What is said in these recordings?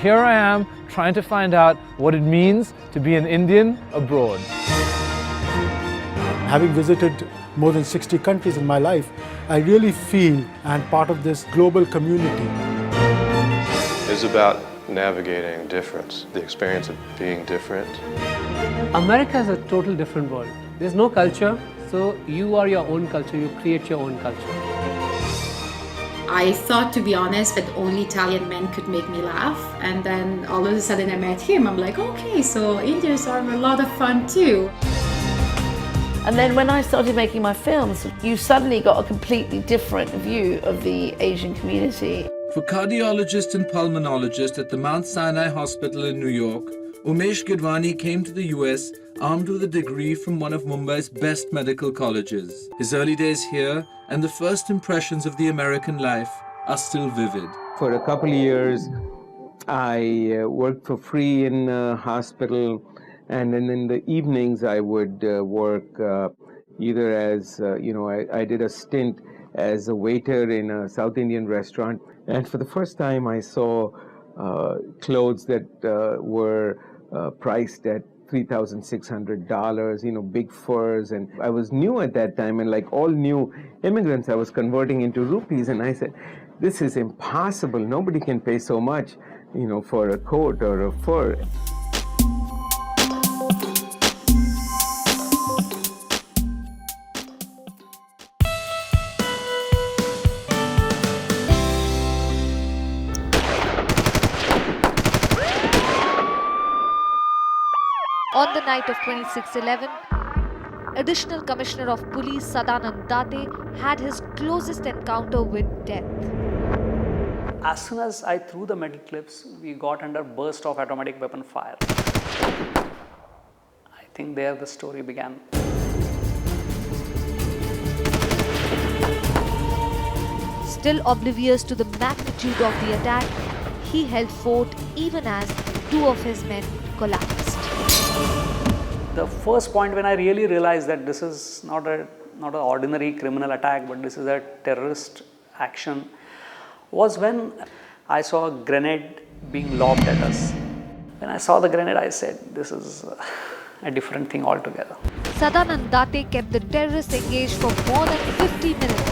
Here I am trying to find out what it means to be an Indian abroad. Having visited more than 60 countries in my life, I really feel I'm part of this global community. It's about navigating difference, the experience of being different. America is a total different world. There's no culture, so you are your own culture, you create your own culture. I thought, to be honest, that only Italian men could make me laugh, and then all of a sudden I met him. I'm like, okay, so Indians are a lot of fun too. And then when I started making my films, you suddenly got a completely different view of the Asian community. For cardiologist and pulmonologist at the Mount Sinai Hospital in New York, Umesh Gidwani came to the US armed with a degree from one of Mumbai's best medical colleges. His early days here and the first impressions of the American life are still vivid. For a couple of years, I worked for free in a hospital, and then in the evenings I would work either as, I did a stint as a waiter in a South Indian restaurant. And for the first time I saw clothes that were priced at $3,600, big furs. And I was new at that time, and like all new immigrants, I was converting into rupees. And I said, this is impossible. Nobody can pay so much, for a coat or a fur. On the night of 26/11, Additional Commissioner of Police Sadanand Date had his closest encounter with death. As soon as I threw the metal clips, we got under burst of automatic weapon fire. I think there the story began. Still oblivious to the magnitude of the attack, he held fort even as two of his men collapsed. The first point when I really realized that this is not an ordinary criminal attack, but this is a terrorist action, was when I saw a grenade being lobbed at us. When I saw the grenade, I said, this is a different thing altogether. Sadanand Date kept the terrorists engaged for more than 50 minutes,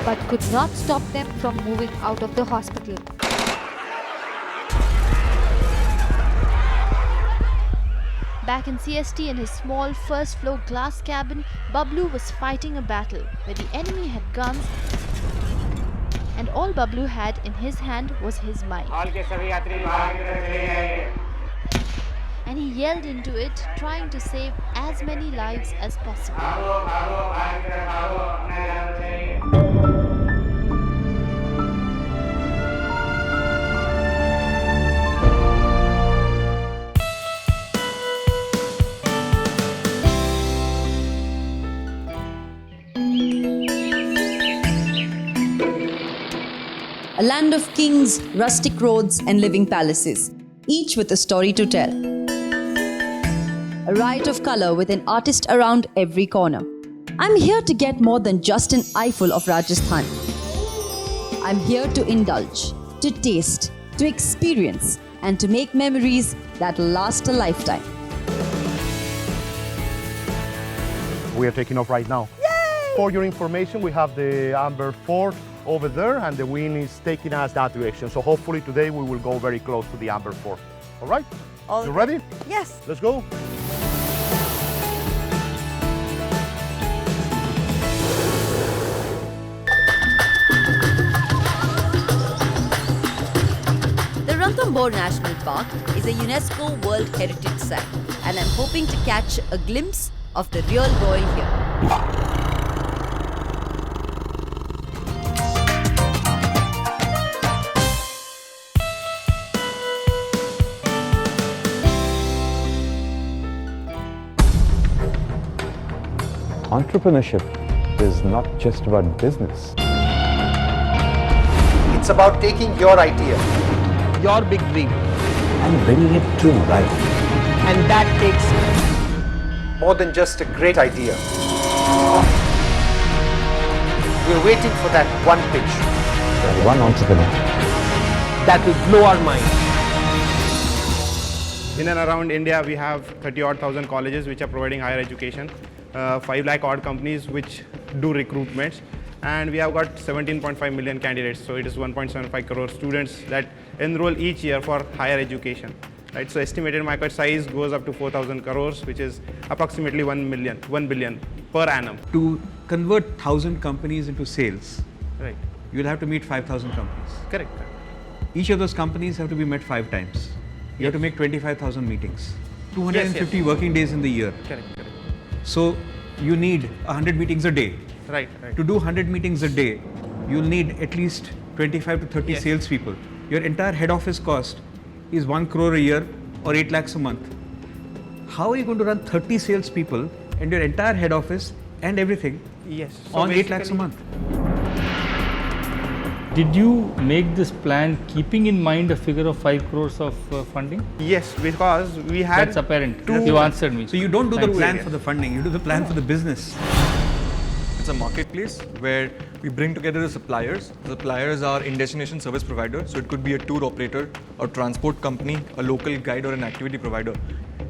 but could not stop them from moving out of the hospital. Back in CST in his small first-floor glass cabin, Bablu was fighting a battle where the enemy had guns and all Bablu had in his hand was his mic. And he yelled into it, trying to save as many lives as possible. A land of kings, rustic roads and living palaces, each with a story to tell. A riot of color with an artist around every corner. I'm here to get more than just an eyeful of Rajasthan. I'm here to indulge, to taste, to experience and to make memories that last a lifetime. We are taking off right now. Yay! For your information, we have the Amber Fort over there, and the wind is taking us that direction. So hopefully today we will go very close to the Amber Fort. All right? You ready? Yes. Let's go. The Ranthambore National Park is a UNESCO World Heritage Site, and I'm hoping to catch a glimpse of the real royal here. Entrepreneurship is not just about business. It's about taking your idea, your big dream, and bringing it to life. And that takes more than just a great idea. We're waiting for that one pitch. That one entrepreneur. that will blow our mind. In and around India, we have 30,000 colleges which are providing higher education, 5 lakh odd companies which do recruitments, and we have got 17.5 million candidates. So it is 1.75 crore students that enroll each year for higher education. Right? So estimated market size goes up to 4,000 crores, which is approximately 1 billion per annum. To convert 1,000 companies into sales, right, you'll have to meet 5,000 companies. Correct. Each of those companies have to be met 5 times. You have to make 25,000 meetings, 250 working days in the year. Correct. So you need 100 meetings a day. Right. To do 100 meetings a day, you'll need at least 25 to 30 salespeople. Your entire head office cost is 1 crore a year or 8 lakhs a month. How are you going to run 30 salespeople and your entire head office and everything on 8 lakhs a month? Did you make this plan keeping in mind a figure of 5 crores of funding? Yes, because we had... That's apparent. You answered me. So you don't do the plan for the funding, you do the plan for the business. It's a marketplace where we bring together the suppliers. The suppliers are in-destination service providers, so it could be a tour operator, a transport company, a local guide or an activity provider.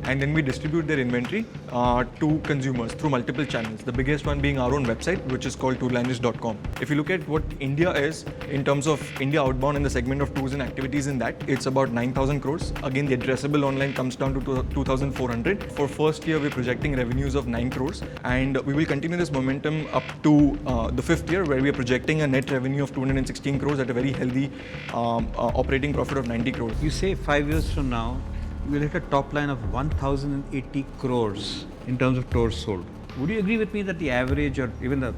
And then we distribute their inventory to consumers through multiple channels. The biggest one being our own website, which is called tourlanguage.com. If you look at what India is in terms of India outbound in the segment of tours and activities in that, it's about 9,000 crores. Again, the addressable online comes down to 2,400. For first year, we're projecting revenues of 9 crores. And we will continue this momentum up to the 5th year, where we are projecting a net revenue of 216 crores at a very healthy operating profit of 90 crores. You say 5 years from now, you will hit a top line of 1,080 crores in terms of tours sold. Would you agree with me that the average or even the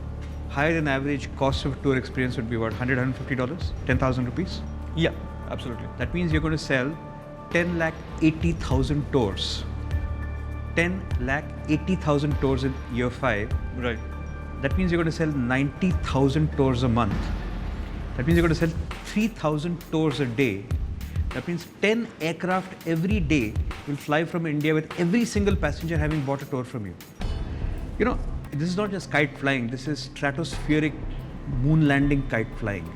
higher than average cost of tour experience would be about $100, $150, 10,000 rupees? Yeah, absolutely. That means you're going to sell 10,80,000 tours. 10,80,000 tours in year 5. Right. That means you're going to sell 90,000 tours a month. That means you're going to sell 3,000 tours a day. That means 10 aircraft every day will fly from India with every single passenger having bought a tour from you. You know, this is not just kite flying, this is stratospheric moon landing kite flying.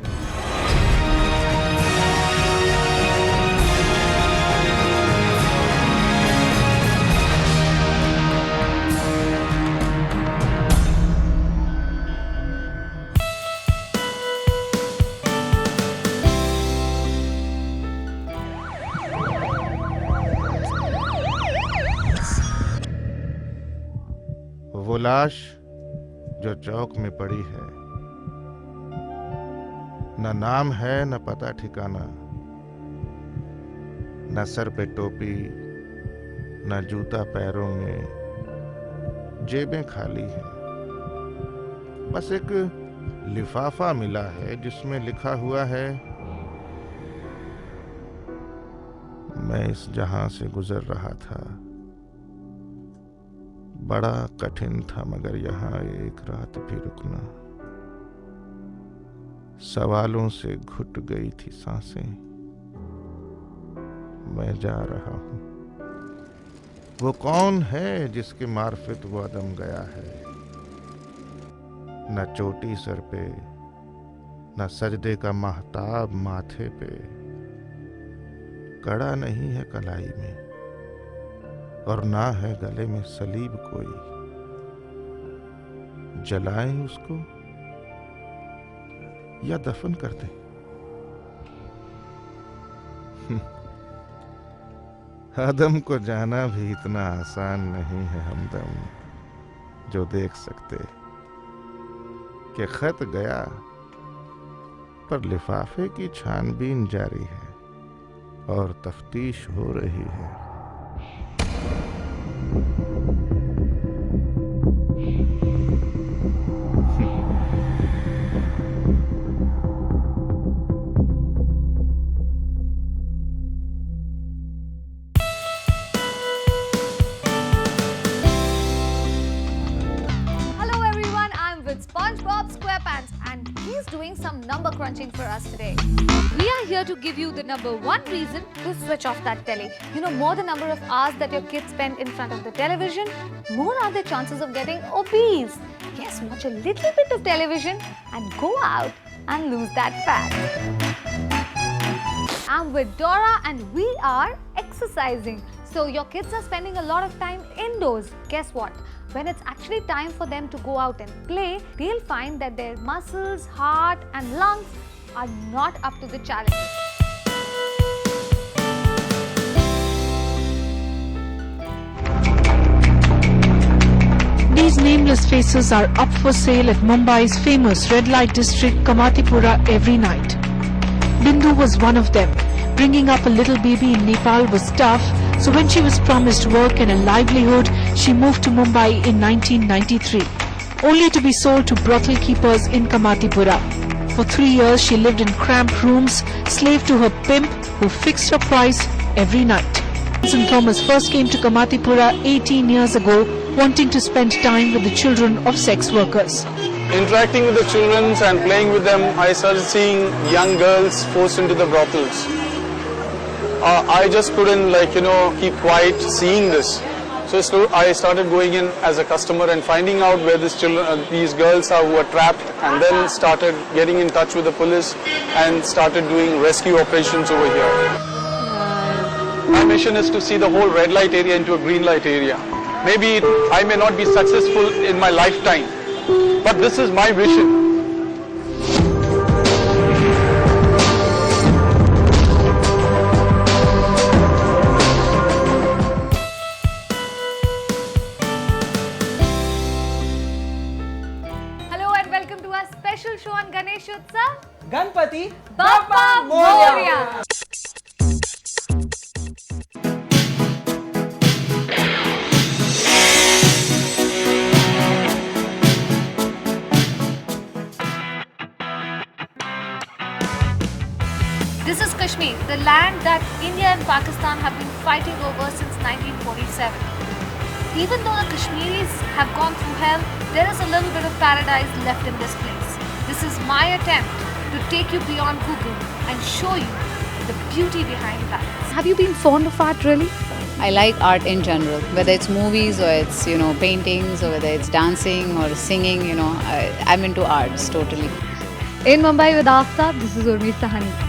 वो लाश जो चौक में पड़ी है, न नाम है न पता ठिकाना, न सर पे टोपी न जूता पैरों में, जेबें खाली हैं। बस एक लिफाफा मिला है जिसमें लिखा हुआ है, मैं इस जहां से गुजर रहा था, बड़ा कठिन था मगर यहाँ एक रात भी रुकना, सवालों से घुट गई थी सांसें, मैं जा रहा हूँ। वो कौन है जिसके मार्फत वो अदम गया है, न चोटी सर पे न सजदे का महताब माथे पे, कड़ा नहीं है कलाई में और ना है गले में सलीब कोई, जलाएं उसको या दफन कर दें। आदम को जाना भी इतना आसान नहीं है हमदम, जो देख सकते कि खत गया पर लिफाफे की छानबीन जारी है और तफ्तीश हो रही है। SpongeBob SquarePants, and he's doing some number crunching for us today. We are here to give you the number 1 reason to switch off that telly. You know, more the number of hours that your kids spend in front of the television, more are the chances of getting obese. Yes, watch a little bit of television and go out and lose that fat. I'm with Dora and we are exercising. So your kids are spending a lot of time indoors. Guess what? When it's actually time for them to go out and play, they'll find that their muscles, heart and lungs are not up to the challenge. These nameless faces are up for sale at Mumbai's famous red light district Kamatipura every night. Bindu was one of them. Bringing up a little baby in Nepal was tough, so when she was promised work and a livelihood, she moved to Mumbai in 1993, only to be sold to brothel keepers in Kamatipura. For 3 years, she lived in cramped rooms, slave to her pimp, who fixed her price every night. St. Thomas first came to Kamatipura 18 years ago, wanting to spend time with the children of sex workers. Interacting with the children and playing with them, I started seeing young girls forced into the brothels. I just couldn't keep quiet seeing this. So I started going in as a customer and finding out where these girls are who are trapped, and then started getting in touch with the police and started doing rescue operations over here. My mission is to see the whole red light area into a green light area. Maybe I may not be successful in my lifetime, but this is my vision. Hello and welcome to our special show on Ganesh Utsav. Ganpati Bappa Moria. This is Kashmir, the land that India and Pakistan have been fighting over since 1947. Even though the Kashmiris have gone through hell, there is a little bit of paradise left in this place. This is my attempt to take you beyond Google and show you the beauty behind that. Have you been fond of art really? I like art in general, whether it's movies or it's paintings or whether it's dancing or singing. I'm into arts totally. In Mumbai with Aftab, this is Urmi Sahni.